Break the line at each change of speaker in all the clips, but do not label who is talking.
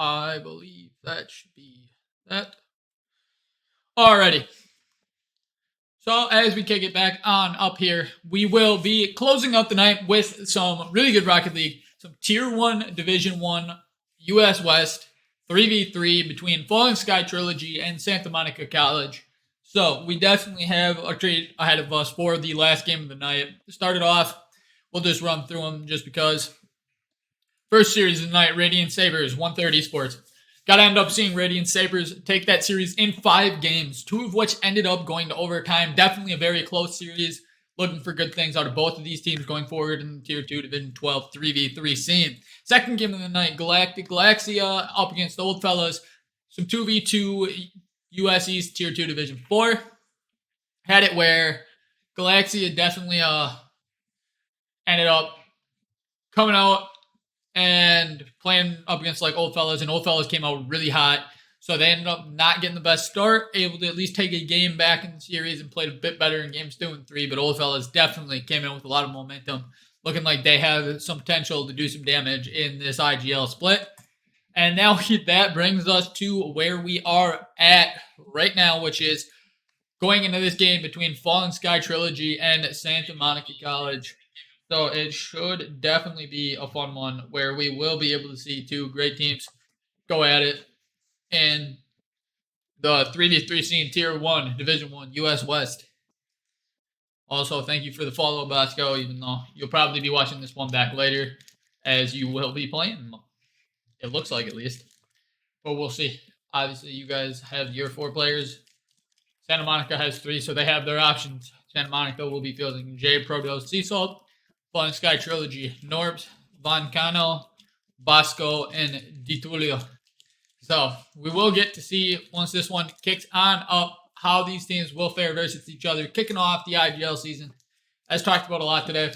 I believe that should be that. Alrighty. So as we kick it back on up here, we will be closing out the night with some really good Rocket League, some Tier 1, Division 1, US West, 3v3 between Falling Sky Trilogy and Santa Monica College. So we definitely have a treat ahead of us for the last game of the night. Started off, we'll just run through them just because. First series of the night, Radiant Sabres, 130 Sports. Got to end up seeing Radiant Sabres take that series in 5 games, 2 of which ended up going to overtime. Definitely a very close series. Looking for good things out of both of these teams going forward in the Tier 2 Division 12 3v3 scene. Second game of the night, Galactic Galaxia up against the Old Fellas. Some 2v2 US East Tier 2 Division 4. Had it where Galaxia definitely ended up coming out and playing up against like Old Fellas, and Old Fellas came out really hot. So they ended up not getting the best start, able to at least take a game back in the series and played a bit better in games 2 and 3. But Old Fellas definitely came in with a lot of momentum, looking like they have some potential to do some damage in this IGL split. And now that brings us to where we are at right now, which is going into this game between Fallen Sky Trilogy and Santa Monica College. So it should definitely be a fun one where we will be able to see 2 great teams go at it in the 3v3 scene, Tier 1, Division 1, US West. Also, thank you for the follow, Bosco, even though you'll probably be watching this one back later, as you will be playing. It looks like, at least. But we'll see. Obviously, you guys have your 4 players. Santa Monica has 3, so they have their options. Santa Monica will be fielding J. Prodos, Seasalt, Falling Sky Trilogy, Norbs, Von Cano, Bosco, and DiTulio. So we will get to see, once this one kicks on up, how these teams will fare versus each other, kicking off the IGL season. As talked about a lot today,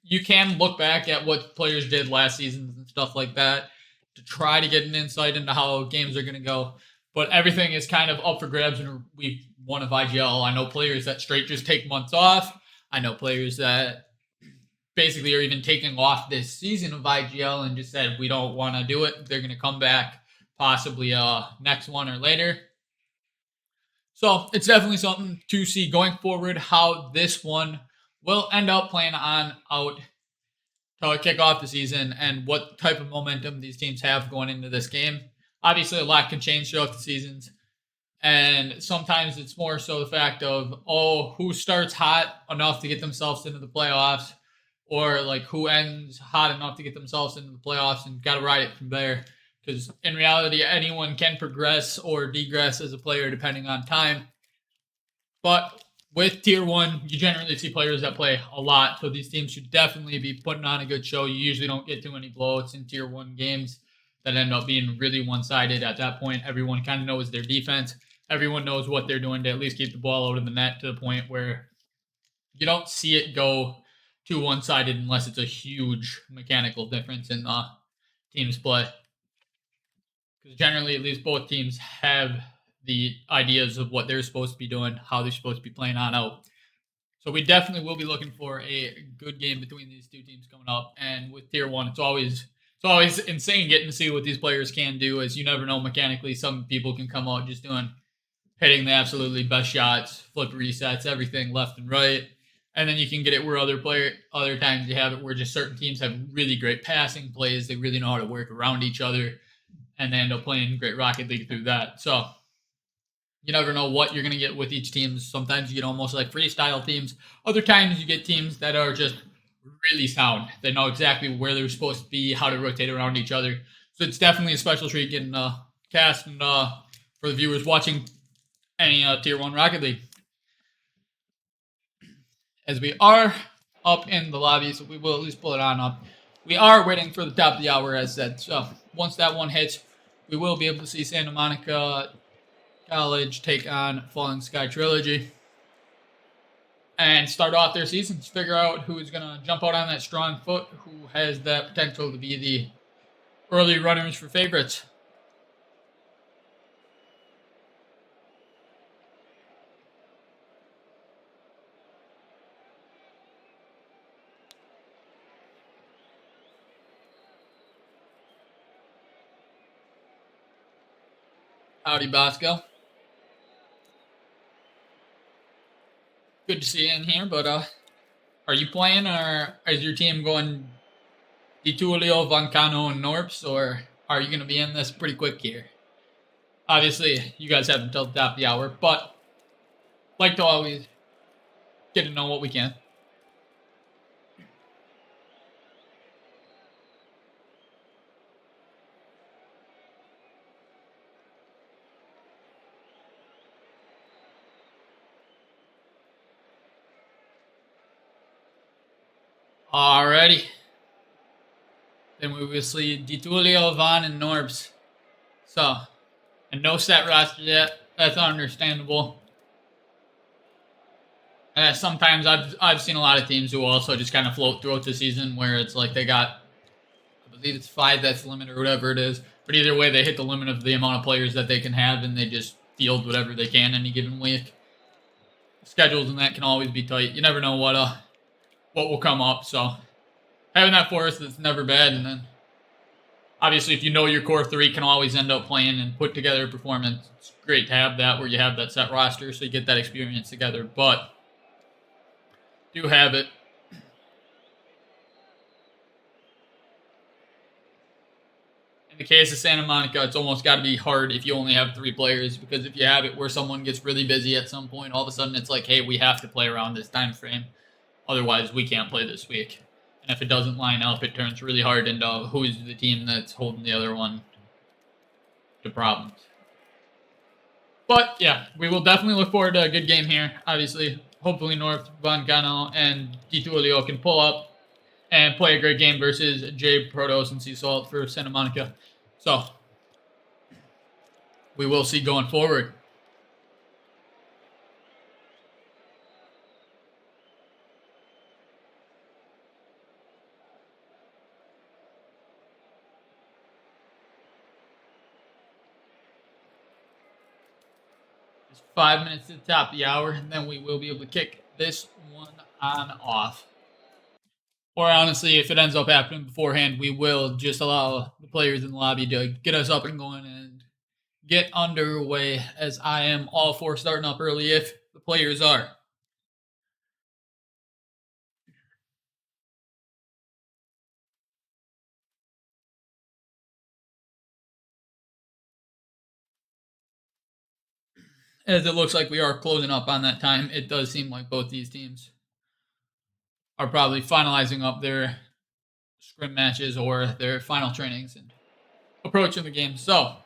you can look back at what players did last season and stuff like that to try to get an insight into how games are going to go. But everything is kind of up for grabs in week 1 of IGL. I know players that straight just take months off. I know players that basically are even taking off this season of IGL and just said, we don't want to do it. They're going to come back possibly next one or later. So it's definitely something to see going forward, how this one will end up playing on out to kick off the season and what type of momentum these teams have going into this game. Obviously, a lot can change throughout the seasons. And sometimes it's more so the fact of, who starts hot enough to get themselves into the playoffs, or like who ends hot enough to get themselves into the playoffs and got to ride it from there. Because in reality, anyone can progress or degress as a player depending on time. But with Tier 1, you generally see players that play a lot. So these teams should definitely be putting on a good show. You usually don't get too many blowouts in Tier 1 games that end up being really one-sided. At that point, everyone kind of knows their defense. Everyone knows what they're doing to at least keep the ball out of the net to the point where you don't see it go too one-sided unless it's a huge mechanical difference in the team's play. Because generally, at least both teams have the ideas of what they're supposed to be doing, how they're supposed to be playing on out. So we definitely will be looking for a good game between these 2 teams coming up. And with Tier 1, it's always insane getting to see what these players can do, as you never know mechanically. Some people can come out just hitting the absolutely best shots, flip resets, everything left and right. And then you can get it where other times you have it where just certain teams have really great passing plays. They really know how to work around each other, and they end up playing great Rocket League through that. So you never know what you're going to get with each team. Sometimes you get almost like freestyle teams. Other times you get teams that are just really sound. They know exactly where they're supposed to be, how to rotate around each other. So it's definitely a special treat getting cast and for the viewers watching any Tier 1 Rocket League. As we are up in the lobby, so we will at least pull it on up. We are waiting for the top of the hour, as said. So once that one hits, we will be able to see Santa Monica College take on Falling Sky Trilogy and start off their seasons. Figure out who's going to jump out on that strong foot, who has that potential to be the early runners for favorites. Howdy, Bosco. Good to see you in here, but are you playing or is your team going DiTullio, Vancano, and Norps, or are you going to be in this pretty quick here? Obviously, you guys have until the top of the hour, but like to always get to know what we can. Alrighty. Then we will see DiTullio, Van, and Norbs. So, and no set roster yet. That's understandable. Sometimes I've seen a lot of teams who also just kind of float throughout the season where it's like they got, I believe it's 5 that's the limit or whatever it is. But either way, they hit the limit of the amount of players that they can have, and they just field whatever they can any given week. Schedules and that can always be tight. You never know what will come up. So having that force that's never bad, and then obviously if you know your core 3 can always end up playing and put together a performance. It's great to have that where you have that set roster so you get that experience together. But do have it. In the case of Santa Monica, it's almost got to be hard if you only have 3 players, because if you have it where someone gets really busy at some point, all of a sudden it's like, hey, we have to play around this time frame. Otherwise, we can't play this week. And if it doesn't line up, it turns really hard into who's the team that's holding the other one to problems. But yeah, we will definitely look forward to a good game here. Obviously, hopefully North, Vancano, and DiTullio can pull up and play a great game versus Jay Protos and Sea Salt for Santa Monica. So we will see going forward. Just 5 minutes to the top of the hour, and then we will be able to kick this one on off. Or honestly, if it ends up happening beforehand, we will just allow the players in the lobby to get us up and going and get underway, as I am all for starting up early if the players are. As it looks like we are closing up on that time, it does seem like both these teams are probably finalizing up their scrim matches or their final trainings and approaching the game. So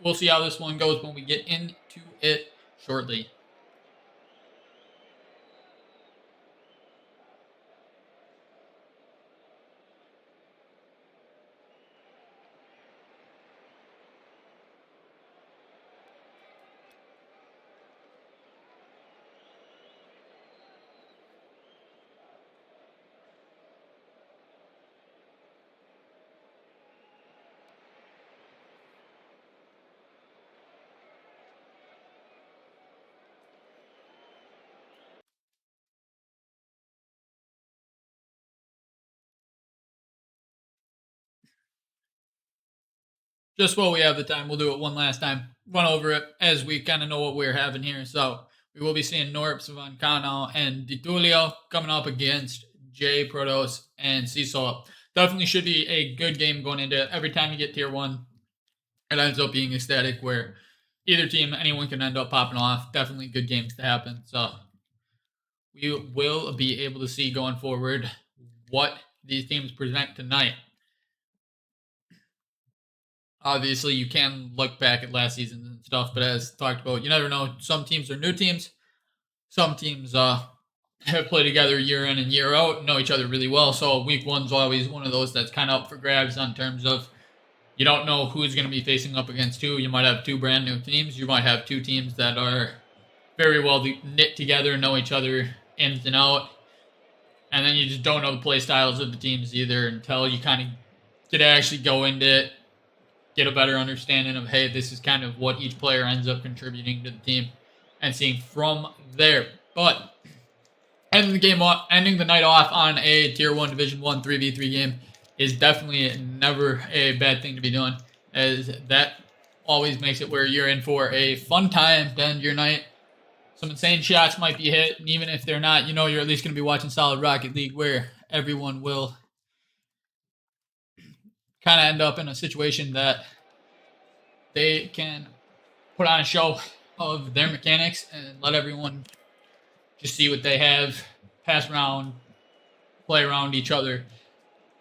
we'll see how this one goes when we get into it shortly. Just while we have the time, we'll do it one last time. Run over it as we kind of know what we're having here. So we will be seeing Norps, Vancano, and DiTullio coming up against Jay, Protos, and Seesaw. Definitely should be a good game going into it. Every time you get tier 1, it ends up being ecstatic where either team, anyone can end up popping off. Definitely good games to happen. So we will be able to see going forward what these teams present tonight. Obviously, you can look back at last season and stuff, but as talked about, you never know. Some teams are new teams. Some teams have played together year in and year out and know each other really well. So week 1's always one of those that's kind of up for grabs on terms of you don't know who's going to be facing up against who. You might have 2 brand new teams. You might have 2 teams that are very well knit together, know each other ins and out. And then you just don't know the play styles of the teams either until you kind of get to actually go into it, get a better understanding of, hey, this is kind of what each player ends up contributing to the team, and seeing from there. But ending the night off on a Tier 1 Division 1 3v3 game is definitely never a bad thing to be doing, as that always makes it where you're in for a fun time to end your night. Some insane shots might be hit, and even if they're not, you know you're at least going to be watching solid Rocket League where everyone will kind of end up in a situation that they can put on a show of their mechanics and let everyone just see what they have, pass around, play around each other.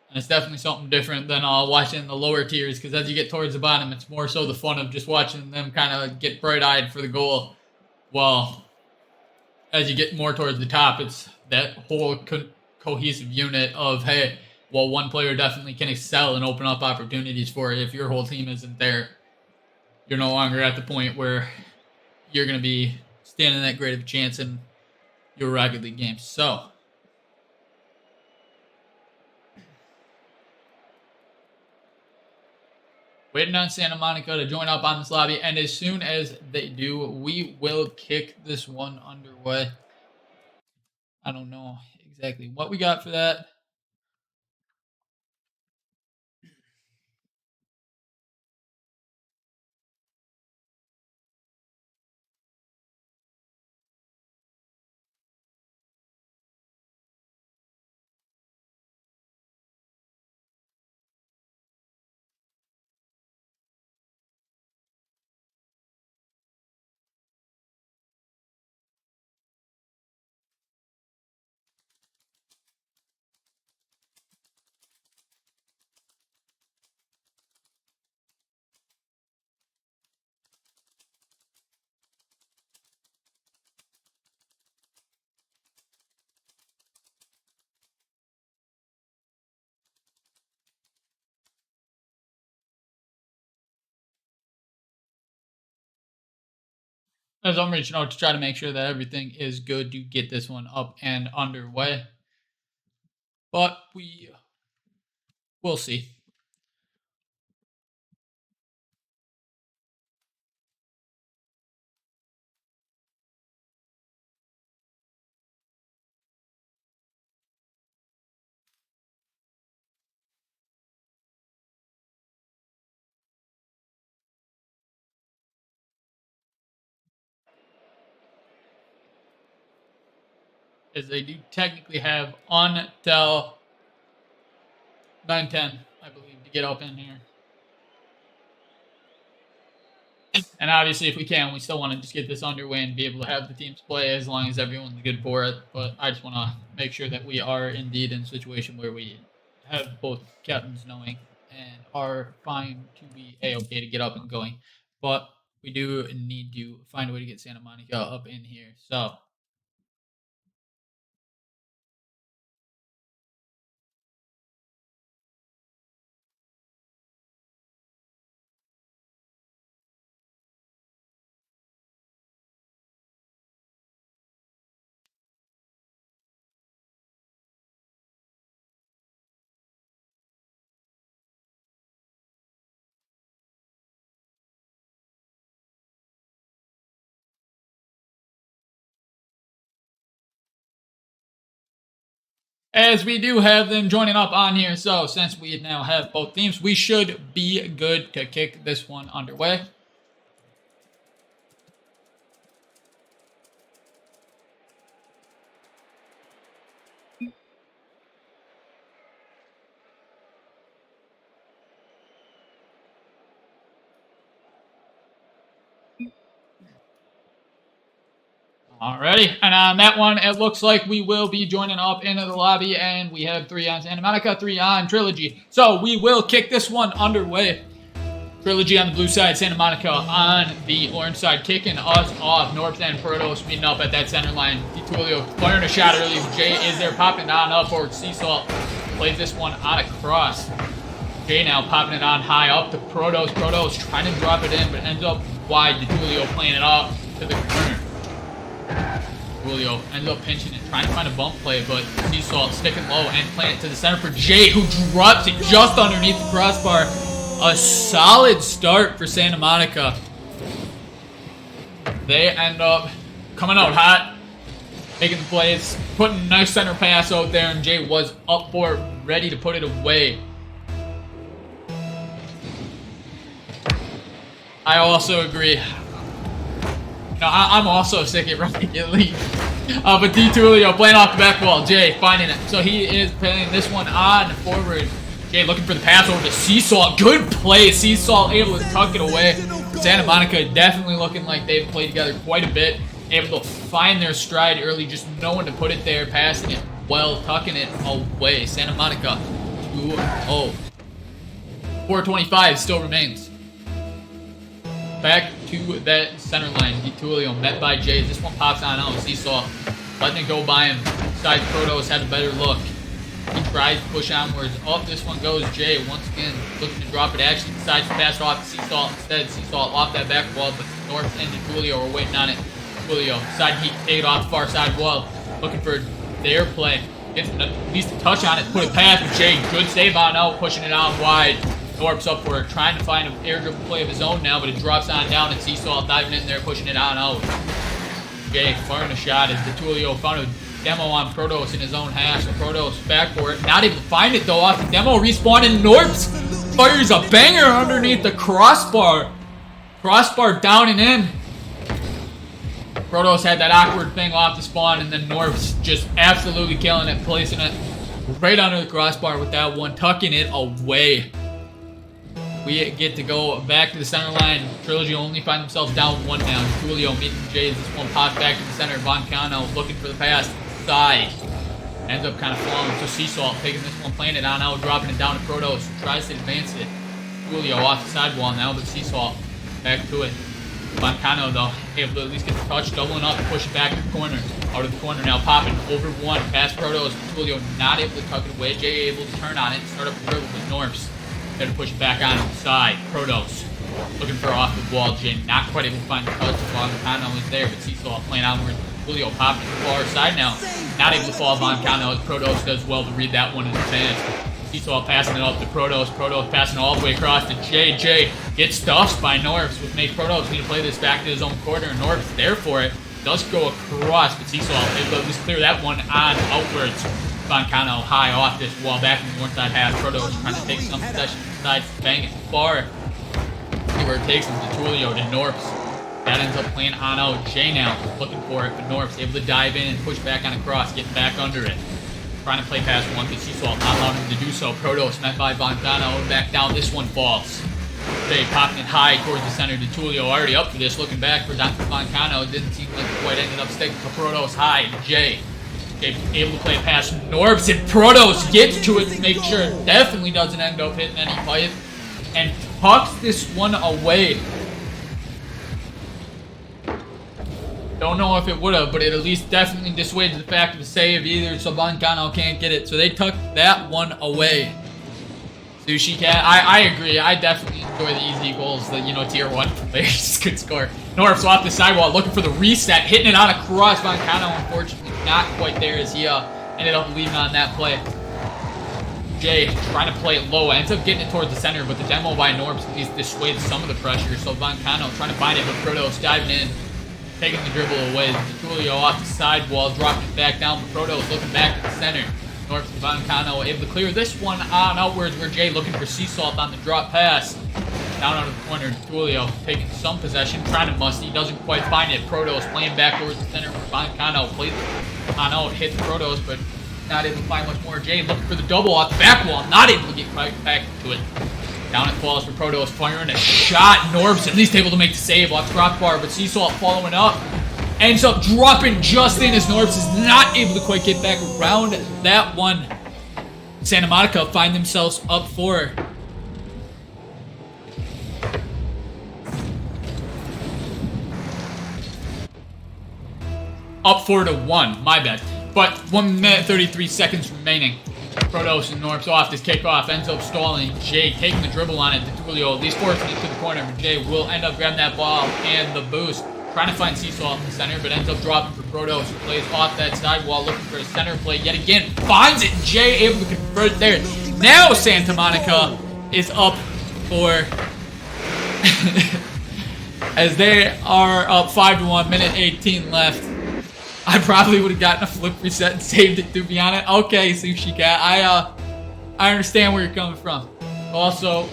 And it's definitely something different than watching the lower tiers, because as you get towards the bottom, it's more so the fun of just watching them kind of get bright-eyed for the goal. While as you get more towards the top, it's that whole cohesive unit of, hey, well, one player definitely can excel and open up opportunities for it. If your whole team isn't there, you're no longer at the point where you're going to be standing that great of a chance in your Rocket League games. So, waiting on Santa Monica to join up on this lobby, and as soon as they do, we will kick this one underway. I don't know exactly what we got for that. As I'm reaching out to try to make sure that everything is good to get this one up and underway. But we'll see. As they do technically have until 9:10, I believe, to get up in here. And obviously, if we can, we still want to just get this underway and be able to have the teams play as long as everyone's good for it. But I just want to make sure that we are indeed in a situation where we have both captains knowing and are fine to be A-okay to get up and going. But we do need to find a way to get Santa Monica up in here. So, as we do have them joining up on here, so since we now have both teams, we should be good to kick this one underway. Alrighty, and on that one, it looks like we will be joining up into the lobby, and we have 3 on Santa Monica, 3 on Trilogy. So we will kick this one underway. Trilogy on the blue side, Santa Monica on the orange side, kicking us off. North and Protos meeting up at that center line. DiTullio firing a shot early. Jay is there, popping on up for Seasalt. Plays this one out across. Jay now popping it on high up to Protos. Protos trying to drop it in, but ends up wide. DiTullio playing it up to the corner. Julio ends up pinching and trying to find a bump play, but Seasalt sticking low and playing it to the center for Jay, who drops it just underneath the crossbar. A solid start for Santa Monica. They end up coming out hot, making the plays, putting a nice center pass out there, and Jay was up for it, ready to put it away. I also agree. No, I'm also sick at running elite. But Tulio playing off the back wall. Jay finding it. So he is playing this one on forward. Jay looking for the pass over to Seesaw. Good play. Seesaw able to tuck it away. Santa Monica definitely looking like they've played together quite a bit. Able to find their stride early. Just knowing to put it there. Passing it well. Tucking it away. Santa Monica 2-0. 4:25 still remains. Back to that center line. Tulio met by Jay. This one pops on out. Seesaw letting it go by him. Besides, Protos had a better look. He tries to push onwards. Off this one goes Jay. Once again, looking to drop it. Actually decides to pass it off to Seesaw instead. Seesaw off that back wall, but North and Tulio are waiting on it. Tulio side heat, take it off the far side wall. Looking for their play. Gets at least a touch on it. Put it past with Jay. Good save on out. Pushing it out wide. Norp's up for it, trying to find an air dribble play of his own now, but it drops on down, and Seesaw diving in there, pushing it on out. Jay firing a shot as Tulio found a demo on Protos in his own half, so Protos back for it. Not able to find it though, off the demo, respawn, and Norps fires a banger underneath the crossbar. Crossbar down and in. Protos had that awkward thing off the spawn, and then Norps just absolutely killing it, placing it right under the crossbar with that one, tucking it away. We get to go back to the center line. Trilogy only find themselves down 1 now. Tulio meeting Jay. This one pops back to the center. Boncano looking for the pass. Side. Ends up kind of falling to Seesaw. Taking this one, playing it on out, dropping it down to Protos. Tries to advance it. Tulio off the sidewall now, but Seesaw back to it. Boncano, though, able to at least get the touch. Doubling up, push it back to the corner. Out of the corner now, popping over 1. Past Protos. Tulio not able to tuck it away. Jay able to turn on it. Start up the dribble with Norps. To push it back on the side. Protos looking for off the wall. Jay not quite able to find the touch. Boncano is there, but Seesaw playing onward. Julio popping to the far side now. Not able to fall Boncano as Protos does well to read that one in advance. Seesaw passing it up to Protos. Protos passing it all the way across to Jay. Jay gets stuffed by Norps, which makes Protos need to play this back to his own corner. Norps there for it. Does go across, but Seesaw able to at least clear that one on outwards. Boncano high off this wall back in the north side half. Protos trying to take some possession. Decides to bang it far. See where it takes him to Tulio to Norps. That ends up playing on out. Jay now looking for it, but Norps able to dive in and push back on a cross, getting back under it. Trying to play past one, but Seesaw not allowing him to do so. Protos met by Boncano, back down. This one falls. Jay popping it high towards the center to Tulio. Already up for this, looking back for Boncano. It didn't seem like it quite ended up sticking to Protos high. Jay able to play past Norps, and Protos gets to it to make sure it definitely doesn't end up hitting any pipe, and tucks this one away. Don't know if it would have, but it at least definitely dissuades the fact of the save either, so Boncano can't get it. So they tuck that one away. Sushi Cat, I agree. I definitely enjoy the easy goals that, tier 1 players could score. Norps off the sidewall looking for the reset, hitting it on a cross. Boncano, unfortunately, not quite there as he ended up leaving on that play. Jay trying to play it low, ends up getting it towards the center, but the demo by Norps at least dissuades some of the pressure. So Boncano trying to find it, but Protos diving in, taking the dribble away. Tulio off the sidewall, dropping it back down, but Protos looking back at the center. North to Boncano, able to clear this one on outwards where Jay looking for Seesaw on the drop pass. Down out of the corner, Tulio taking some possession, trying to musty, doesn't quite find it. Protos playing back towards the center where Boncano plays on out, hits Protos, but not able to find much more. Jay looking for the double off the back wall, not able to get quite back to it. Down it falls for Protos, firing a shot. Norps at least able to make the save off the crossbar, but Seesaw following up. Ends up dropping just in as Norps is not able to quite get back around that one. Santa Monica find themselves up 4. Up 4-1, my bad. But 1 minute 33 seconds remaining. Protos and Norps off this kickoff, ends up stalling. Jay taking the dribble on it to Tulio, at least forcing it to the corner, but Jay will end up grabbing that ball and the boost. Trying to find Seesaw in the center, but ends up dropping for Protos, who plays off that sidewall, looking for a center play yet again. Finds it, Jay able to convert there. Now Santa Monica is up for... as they are up 5-1, minute 18 left. I probably would have gotten a flip reset and saved it, to be honest. Okay, Sushi Cat, I understand where you're coming from. Also,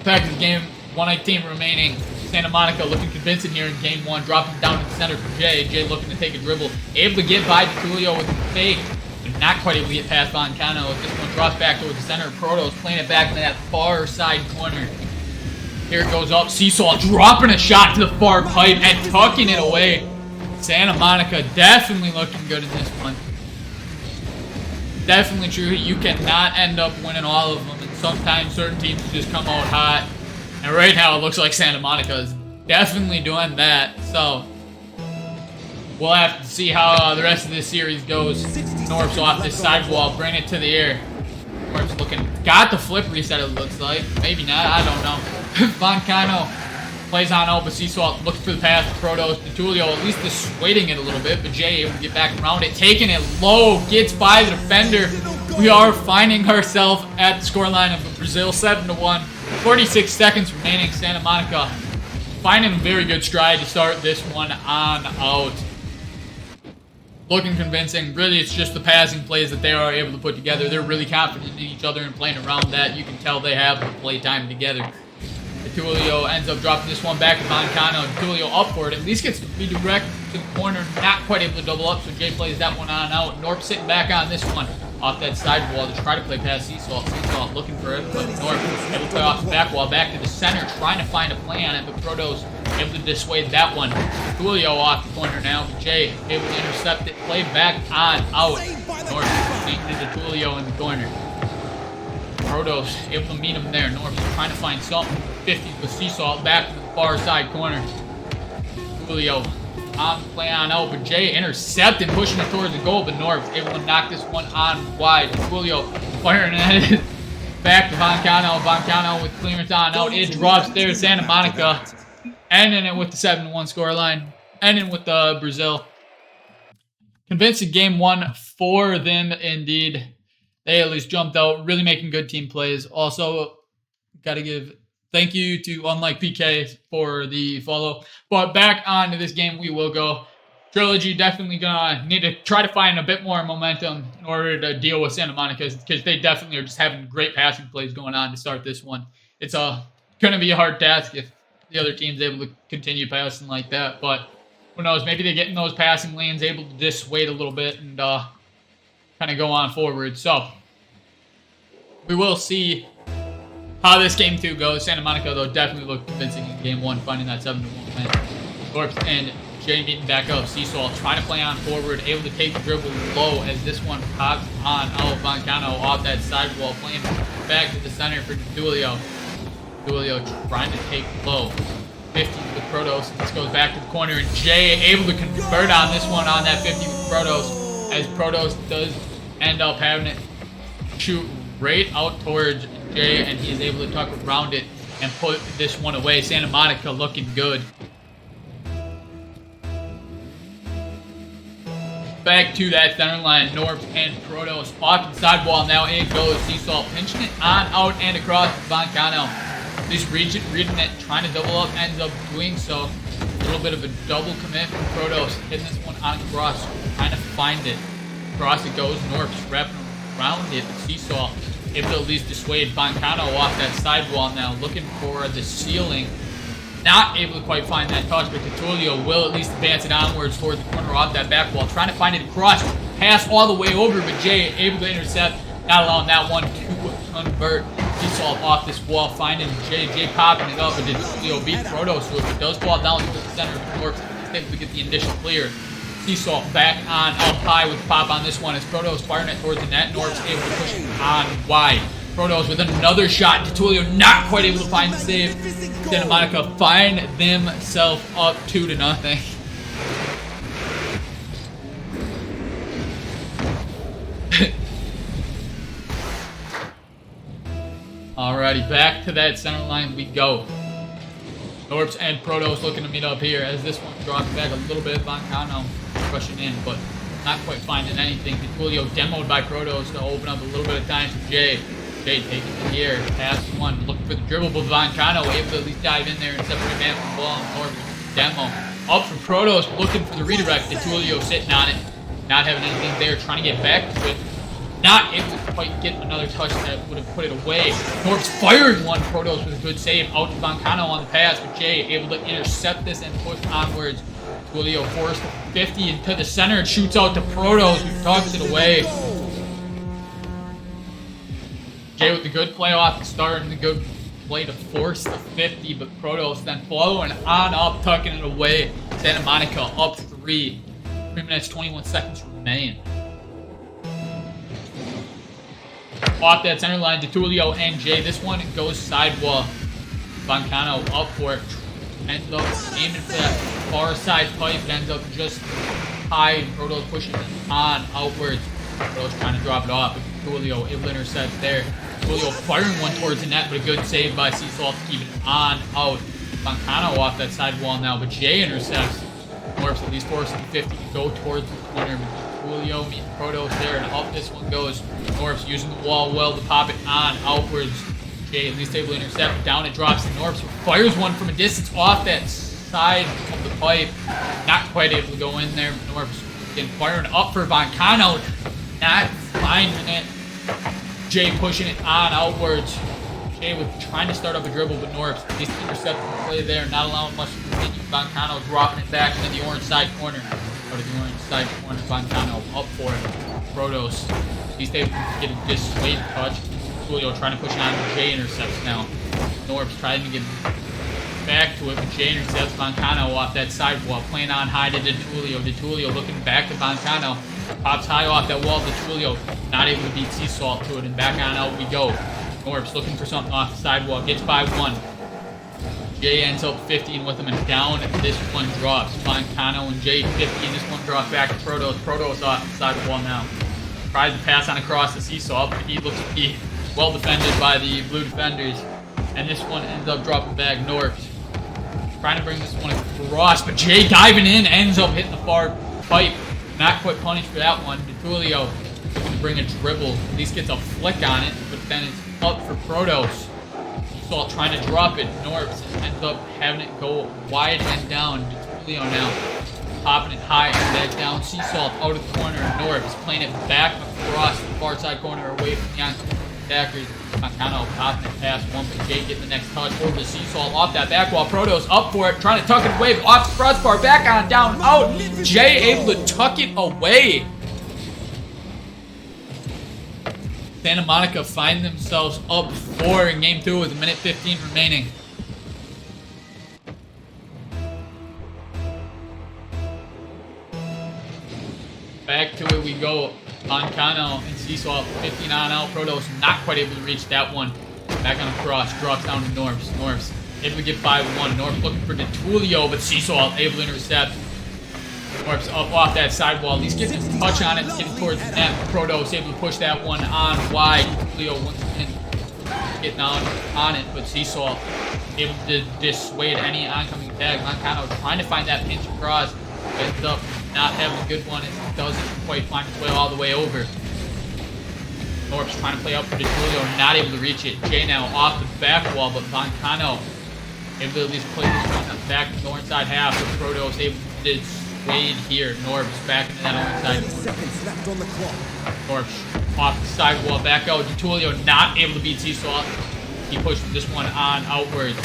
back to the game, 119 remaining. Santa Monica looking convincing here in game one, dropping down to the center for Jay. Jay looking to take a dribble, able to get by Tulio with a fake, but not quite able to get past Boncano. This one drops back towards the center. Protos playing it back into that far side corner. Here it goes up. Seesaw dropping a shot to the far pipe and tucking it away. Santa Monica definitely looking good in this one. Definitely true. You cannot end up winning all of them, and sometimes certain teams just come out hot. And right now it looks like Santa Monica is definitely doing that. So we'll have to see how the rest of this series goes. Norp's off this sidewall, bring it to the air. Norp's looking, got the flip reset it looks like. Maybe not, I don't know. Boncano plays on out, but Seesaw looking for the pass to Protos. Tulio at least dissuading it a little bit, but Jay able to get back around it, taking it low, gets by the defender. We are finding ourselves at the scoreline of Brazil, 7-1. 46 seconds remaining. Santa Monica finding a very good stride to start this one on out. Looking convincing. Really, it's just the passing plays that they are able to put together. They're really confident in each other and playing around that. You can tell they have the play time together. Tulio ends up dropping this one back to Boncano. Tulio upward, at least gets to be direct to the corner, not quite able to double up, so Jay plays that one on out. Norp sitting back on this one, off that side wall to try to play past Seesaw. Seesaw looking for it, but Norp able to play off the back wall, back to the center, trying to find a play on it, but Protos able to dissuade that one. Tulio off the corner now, but Jay able to intercept it, play back on out. Norp beating into Tulio in the corner. Protos able to meet him there. Norp's trying to find something. 50 with Seesaw back to the far side corner. Tulio on the play on out, but Jay intercepting, pushing it towards the goal, but Norp's able to knock this one on wide. Tulio firing at it. Back to Boncano. Boncano with clearance on out. It drops there. Santa Monica ending it with the 7-1 scoreline. Ending with Brazil. Convincing game one for them indeed. They at least jumped out, really making good team plays. Also, got to give thank you to Unlike PK for the follow. But back onto this game we will go. Trilogy definitely going to need to try to find a bit more momentum in order to deal with Santa Monica, because they definitely are just having great passing plays going on to start this one. It's going to be a hard task if the other team's able to continue passing like that. But who knows, maybe they get in those passing lanes, able to dissuade a little bit and kind of go on forward. So we will see how this game 2 goes. Santa Monica, though, definitely looked convincing in game 1, finding that 7-1 win. Norp and Jay meeting back up. Seesaw trying to play on forward, able to take the dribble low as this one pops on out. Boncano off that sidewall, playing back to the center for Tulio. Tulio trying to take low. 50 with Protos. This goes back to the corner, and Jay able to convert on this one on that 50 with Protos, as Protos does end up having it shoot right out towards Jay, and he is able to tuck around it and put this one away. Santa Monica looking good. Back to that center line. Norp and Protos off the sidewall. Now in goes Seesaw, pinching it on out and across to Boncano. Just reading it, trying to double up, ends up doing so. A little bit of a double commit from Protos, hitting this one on the cross, trying to find it. Across it goes. Norp's wrapping around it. Seesaw able to at least dissuade Boncano off that sidewall now, looking for the ceiling. Not able to quite find that touch, but Tulio will at least advance it onwards towards the corner off that back wall, trying to find it across, pass all the way over, but Jay able to intercept, not allowing that one to convert. Seesaw off this wall, finding Jay popping it up, but Tulio beat Protos, so if it does fall down to the center, Norp's able to get the initial clear. Seesaw back on up high with pop on this one as Protos firing it towards the net. Norp's able to push it on wide. Protos with another shot. Tulio not quite able to find the save. Santa Monica find themselves up 2-0. Alrighty, back to that center line we go. Norps and Protos looking to meet up here as this one drops back a little bit. Boncano rushing in, but not quite finding anything. Tulio demoed by Protos to open up a little bit of time for Jay. Jay taking it here, pass one, looking for the dribble, but Boncano able to at least dive in there and separate man from the ball. Norp demo up for Protos, looking for the redirect. Tulio sitting on it, not having anything there, trying to get back to it. not able to quite get another touch that would have put it away. Norps firing one. Protos with a good save out to Boncano on the pass, but Jay able to intercept this and push onwards. Tulio forced 50 into the center and shoots out to Protos, who tucks it away. Jay with the good play off the start and the good play to force the 50, but Protos then following on up, tucking it away. Santa Monica up 3. 3 minutes, 21 seconds remain. Off that center line to Tulio and Jay. This one goes sidewall. Boncano up for it. Ends up aiming for that far side pipe. Ends up just high. And Protos pushing on outwards. Protos trying to drop it off. But Tulio able to intercept there. Tulio firing one towards the net, but a good save by Seasalt to keep it on out. Boncano off that sidewall now, but Jay intercepts. Norps at least forcing 50 to go towards the corner. Tulio meeting Protos there, and up this one goes. Norps using the wall well to pop it on outwards. Jay at least able to intercept. Down it drops to Norps, who fires one from a distance off that side of the pipe. Not quite able to go in there. Norps again firing up for Boncano. Not finding it. Jay pushing it on outwards. Jay was trying to start up a dribble, but Norps at least intercepting the play there, not allowing much to continue. Boncano dropping it back into the orange side corner. Out of the orange side corner, Boncano up for it. Protos, he's able to get a dissuade touch. Tulio trying to push it on. Jay intercepts now. Norps trying to get back to it, but Jay intercepts Boncano off that sidewall. Playing on high to Tulio. Tulio looking back to Boncano. Pops high off that wall to Tulio. Not able to beat Seasalt to it, and back on out we go. Norps looking for something off the sidewall. Gets by one. Jay ends up 15 with him, and down this one drops. Boncano and Jay 50, and this one drops back to Protos. Protos off the sidewall now. Tries to pass on across to Seasalt, but he looks to be well defended by the blue defenders. And this one ends up dropping back. Norps trying to bring this one across, but Jay diving in ends up hitting the far pipe. Not quite punished for that one. Tulio looking to bring a dribble. At least gets a flick on it, but then it's up for Protos. Seasalt trying to drop it. Norps ends up having it go wide and down. Tulio now popping it high and back down. Seasalt out of the corner. Norps playing it back across the far side corner away from the oncoming attackers. Boncano popping it past one, but Jay getting the next touch over to Seasalt off that back wall. Protos up for it, trying to tuck it away, off the crossbar, back on, down, out. Jay able to tuck it away. Santa Monica find themselves up 4 in game 2 with a minute 15 remaining. Back to it we go. Boncano and Seasalt 15 on out. Protos not quite able to reach that one. Back on the cross, drops down to Norps. Norps able to get by one. Norps looking for Tulio, but Seasalt able to intercept. Norps up off that sidewall. At least gets a touch on it, getting towards the net. Protos able to push that one on wide. Tulio once again getting on it, but Seasalt able to dissuade any oncoming attack. Boncano trying to find that pinch across. Ends up not having a good one. It doesn't quite find its way all the way over. Norps trying to play up for Tulio, not able to reach it. Jay now off the back wall, but Boncano able to at least play this one back to the orange side half. So Protos able to dissuade here. Norps back into that orange side. Norps off the sidewall, back out to Tulio, not able to beat Seasalt. He pushes this one on outwards.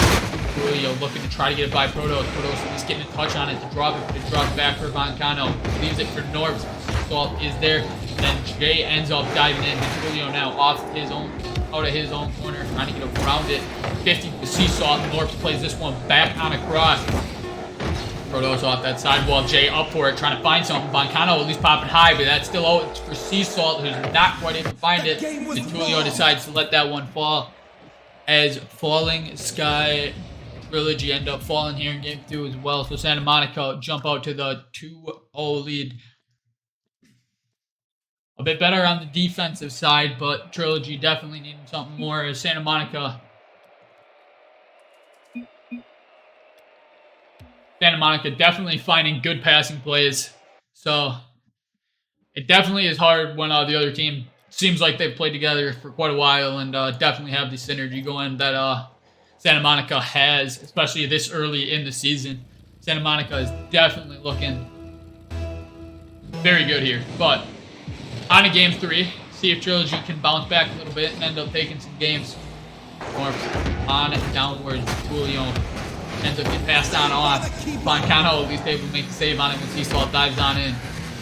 Tulio looking to try to get it by Protos. Protos at least getting a touch on it to drop it. It drops back for Boncano. Leaves it for Norps. Seasalt is there. Then Jay ends up diving in. Tulio now out of his own corner, trying to get around it. 50 to Seasalt. Norps plays this one back on across. Protos off that sidewall. Jay up for it, trying to find something. Boncano at least popping high, but that's still out for Seasalt, who's not quite able to find it. And Tulio decides to let that one fall, as Falling Sky Trilogy end up falling here in game 2 as well. So Santa Monica jump out to the 2-0 lead. A bit better on the defensive side, but Trilogy definitely needing something more as Santa Monica definitely finding good passing plays. So it definitely is hard when the other team seems like they've played together for quite a while and definitely have the synergy going that Santa Monica has, especially this early in the season. Santa Monica is definitely looking very good here. But on to game 3, see if Trilogy can bounce back a little bit and end up taking some games. Norps on it downwards. Julio ends up getting passed down off. Boncano at least able to make the save on it when Seesaw dives on in.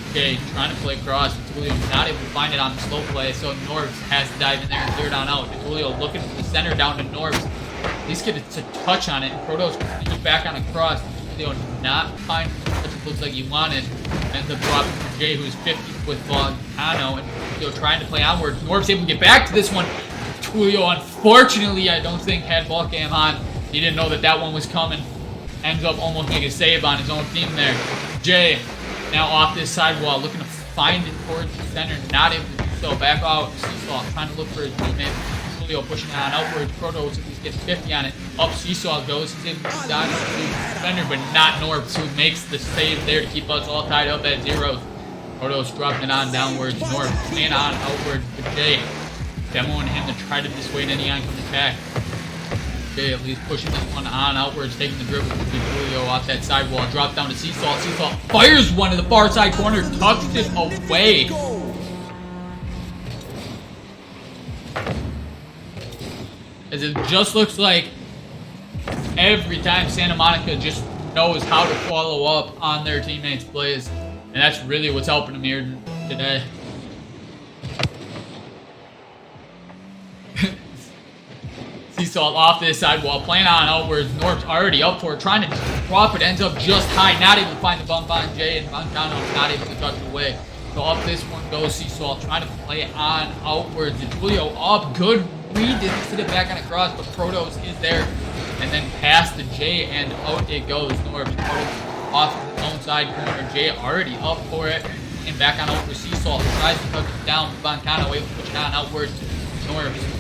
Okay, trying to play across. Julio not able to find it on the slow play, so Norps has to dive in there and clear it on out. Julio looking for the center down to Norps. At least get a touch on it. And Protos continues back on a cross. Julio not find what it looks like he wanted. Ends up dropping for Jay, who's 50 with Boncano. And Julio trying to play onward. Norps able to get back to this one. Julio, unfortunately, I don't think had ball cam on. He didn't know that that one was coming. Ends up almost making a save on his own team there. Jay now off this sidewall, looking to find it towards the center. Not able to do so. Back out. Seesaw trying to look for his teammate. Julio pushing on outwards. Protos at least gets 50 on it. Up Seesaw goes. He's able to dodge the defender, but not Norps, who makes the save there to keep us all tied up at 0. Protos dropping it on downwards. Norps playing on outwards for Jay. Demoing him to try to dissuade any oncoming attack. Jay at least pushing this one on outwards, taking the dribble with Julio off that sidewall. Drop down to Seesaw. Seesaw fires one to the far side corner, tucks it away. As it just looks like every time Santa Monica just knows how to follow up on their teammates' plays. And that's really what's helping them here today. Seesaw off this sidewall, playing on outwards. Norps already up for it, trying to drop it, ends up just high, not able to find the bump on Jay, and Boncano not able to tuck it away. So up this one goes Seesaw, trying to play it on outwards. Julio up, good read, didn't sit it back on a cross, but Protos is there, and then past the Jay, and out it goes. Norps off his own side corner. Jay already up for it, and back on over Seesaw, tries to tuck it down. Boncano able to push it on outwards. Norps.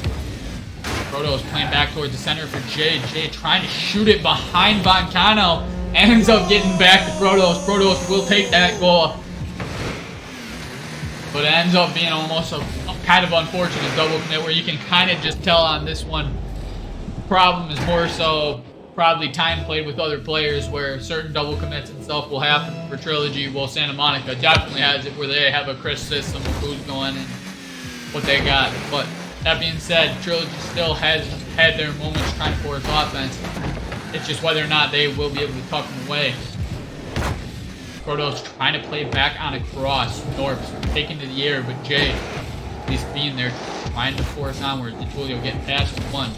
Protos playing back towards the center for Jay. Jay trying to shoot it behind Boncano. Ends up getting back to Protos. Protos will take that goal. But it ends up being almost a kind of unfortunate double commit where you can kind of just tell on this one. The problem is more so probably time played with other players where certain double commits and stuff will happen for Trilogy. Well, Santa Monica definitely has it where they have a crisp system of who's going and what they got. But that being said, Trilogy still has had their moments trying to force offense. It's just whether or not they will be able to tuck them away. Protos trying to play back on a cross. Norps taking to the air, but Jay at least being there, trying to force onward. Julio getting past one.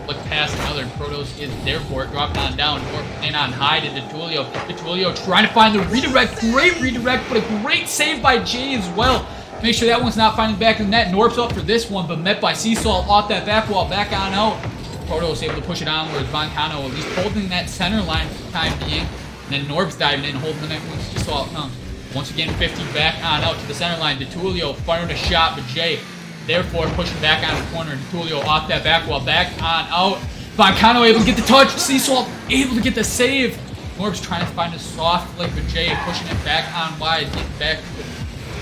Look past another. Protos is there for it. Dropping on down. Norps playing on high to Julio. Julio trying to find the redirect. Great redirect, but a great save by Jay as well. Make sure that one's not finding back in the net. Norps up for this one, but met by Seesaw off that back wall, back on out. Protos able to push it onwards. Boncano at least holding that center line for the time being. And then Norps diving in, holding the net when Seesaw comes. Once again, 50 back on out to the center line. Julio firing a shot, but Jay, therefore, pushing back on the corner. Julio off that back wall, back on out. Boncano able to get the touch. Seesaw able to get the save. Norps trying to find a soft flick, but Jay pushing it back on wide, getting back to the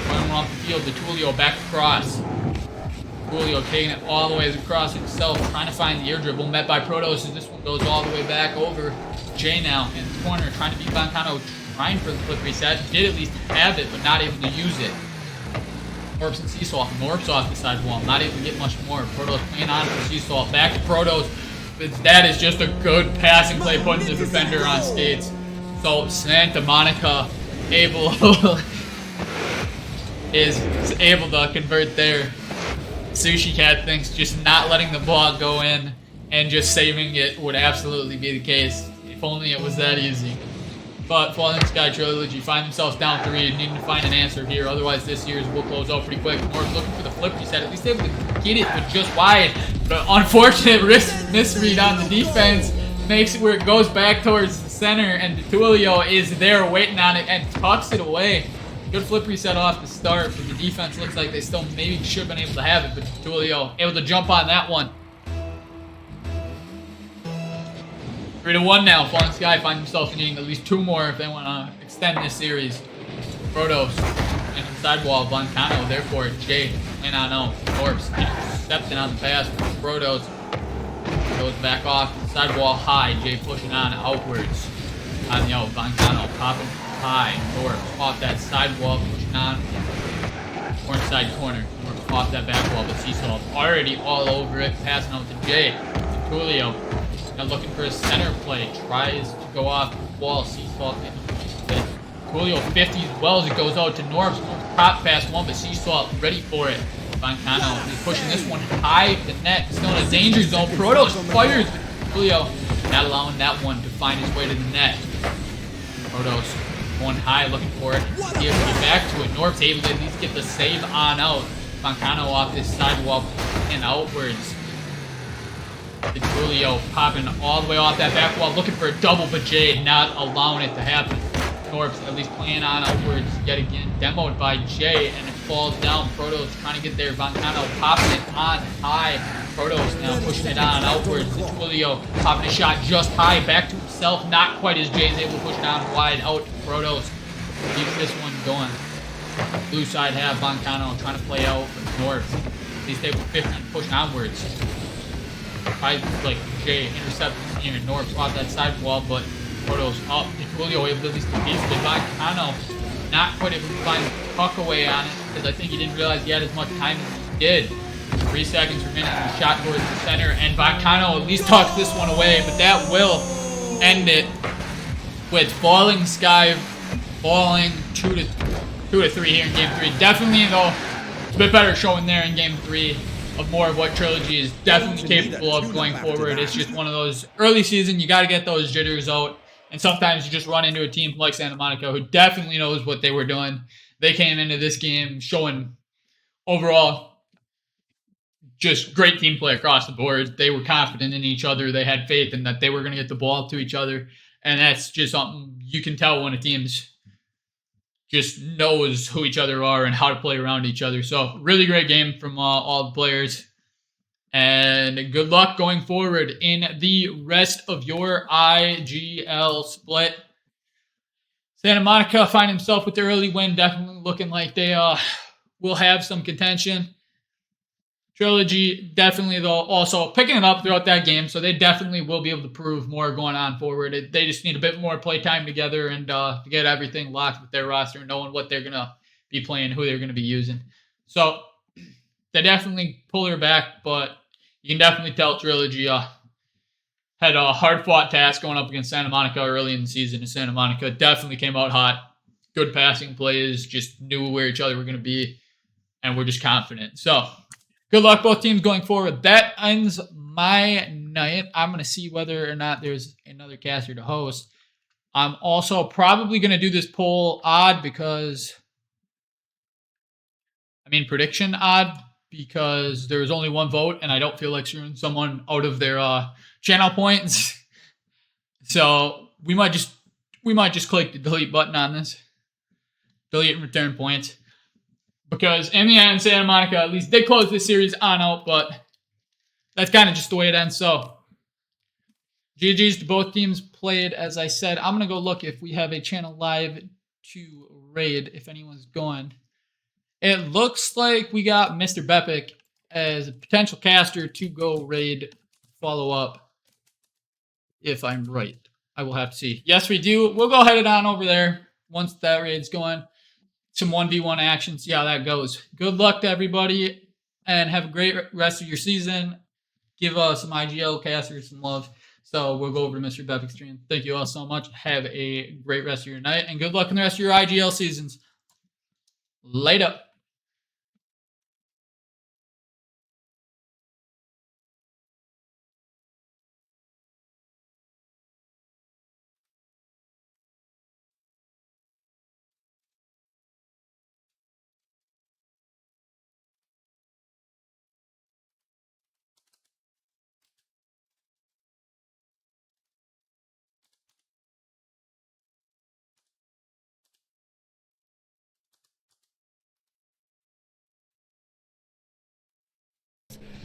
running off the field to Julio back across. Julio taking it all the way across himself, trying to find the air dribble, met by Protos, and this one goes all the way back over. Jay now in the corner, trying to beat Boncano, trying for the flip reset. Did at least have it, but not able to use it. Norps and Seesaw. Norps off the sidewall, not able to get much more. Protos playing on for Seesaw, back to Protos. That is just a good passing play, putting the defender on skates. So Santa Monica is able to convert there. Sushi Cat thinks just not letting the ball go in and just saving it would absolutely be the case. If only it was that easy. But Falling Sky Trilogy find themselves down 3 and needing to find an answer here. Otherwise, this year's will close out pretty quick. North looking for the flip reset. At least able to get it, but just wide. But unfortunate misread on the defense makes it where it goes back towards the center, and Julio is there waiting on it and tucks it away. Good flip reset off the start, but the defense looks like they still maybe should have been able to have it, but Julio able to jump on that one. 3-1 now. Falling Sky find themselves needing at least 2 more if they want to extend this series. Protos and the sidewall. Boncano there for it. Jay and on out. Norps intercepting on the pass. Protos goes back off the sidewall high. Jay pushing on outwards. On the out. Boncano popping high. Norps off that sidewall, pushing on. Corner side corner. Norps off that back wall, but Seesaw already all over it, passing out to Jay. To Julio. Now looking for a center play. Tries to go off the wall. Seesaw getting Julio 50 as well as it goes out to Norbs. Pop past one, but Seesaw ready for it. Vancano is pushing this one high to the net. Still in a danger zone. Protos fires Julio. Not allowing that one to find his way to the net. Protos going high, looking for it. See if we get back to it. Norb's able to at least get the save on out. Vancano off this sidewalk and outwards. Julio popping all the way off that back wall, looking for a double, but Jay not allowing it to happen. Norb's at least playing on outwards yet again. Demoed by Jay, and it falls down. Protos trying to get there. Vancano popping it on high. Protos now pushing it on outwards. Julio popping a shot just high. Back to himself. Not quite as Jay's able to push it on wide out to Protos. Keeps this one going. Blue side have Vancano trying to play out for Norbs. At least able to 50 pushing onwards. Like Jay intercepting here. Norbs off that side wall, but Protos up. Julio able to at least compete, but Vancano not quite able to find the puck away on it because I think he didn't realize he had as much time as he did. 3 seconds remaining, shot towards the center, and Vancano at least tucks this one away, but that will end it with Falling Sky falling 2-3 here in Game 3. Definitely, though, a bit better showing there in Game 3 of more of what Trilogy is definitely capable of going forward. It's just one of those early season, you got to get those jitters out. And sometimes you just run into a team like Santa Monica who definitely knows what they were doing. They came into this game showing overall just great team play across the board. They were confident in each other. They had faith in that they were going to get the ball to each other. And that's just something you can tell when a team's just knows who each other are and how to play around each other. So really great game from all the players. And good luck going forward in the rest of your IGL split. Santa Monica find himself with the early win, definitely looking like they will have some contention. Trilogy definitely, though, also picking it up throughout that game, so they definitely will be able to prove more going on forward. They just need a bit more play time together and to get everything locked with their roster, knowing what they're going to be playing, who they're going to be using. So they definitely pull her back, but you can definitely tell Trilogy had a hard-fought task going up against Santa Monica early in the season. And Santa Monica definitely came out hot. Good passing plays, just knew where each other were going to be, and we're just confident. So good luck, both teams, going forward. That ends my night. I'm going to see whether or not there's another caster to host. I'm also probably going to do this poll odd because, prediction odd, because there was only one vote, and I don't feel like screwing someone out of their channel points. So we might just click the delete button on this. Delete and return points. Because in the end, Santa Monica at least did close this series on out, but that's kind of just the way it ends. So GG's to both teams played. As I said, I'm going to go look if we have a channel live to raid, if anyone's going. It looks like we got Mr. Bepic as a potential caster to go raid follow up, if I'm right. I will have to see. Yes, we do. We'll go head on over there once that raid's going. Some 1v1 action, see how that goes. Good luck to everybody, and have a great rest of your season. Give some IGL casters some love. So we'll go over to Mr. Bepic's stream. Thank you all so much. Have a great rest of your night, and good luck in the rest of your IGL seasons. Later.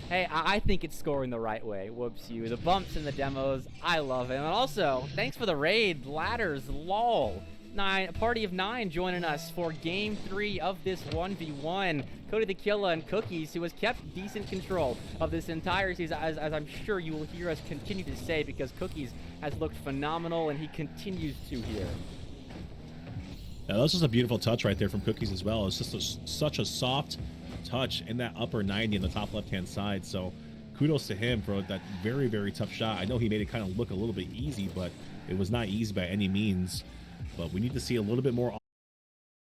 Hey, I think it's scoring the right way. Whoops you. The bumps and the demos, I love it. And also, thanks for the raid, Ladders, lol. A party of 9 joining us for Game 3 of this 1v1. Cody the Killa and Cookies, who has kept decent control of this entire season, as I'm sure you will hear us continue to say, because Cookies has looked phenomenal, and he continues to here.
Yeah, that's just a beautiful touch right there from Cookies as well. It's just such a soft, touch in that upper 90 on the top left-hand side. So kudos to him for that very, very tough shot. I know he made it kind of look a little bit easy, but it was not easy by any means. But we need to see a little bit more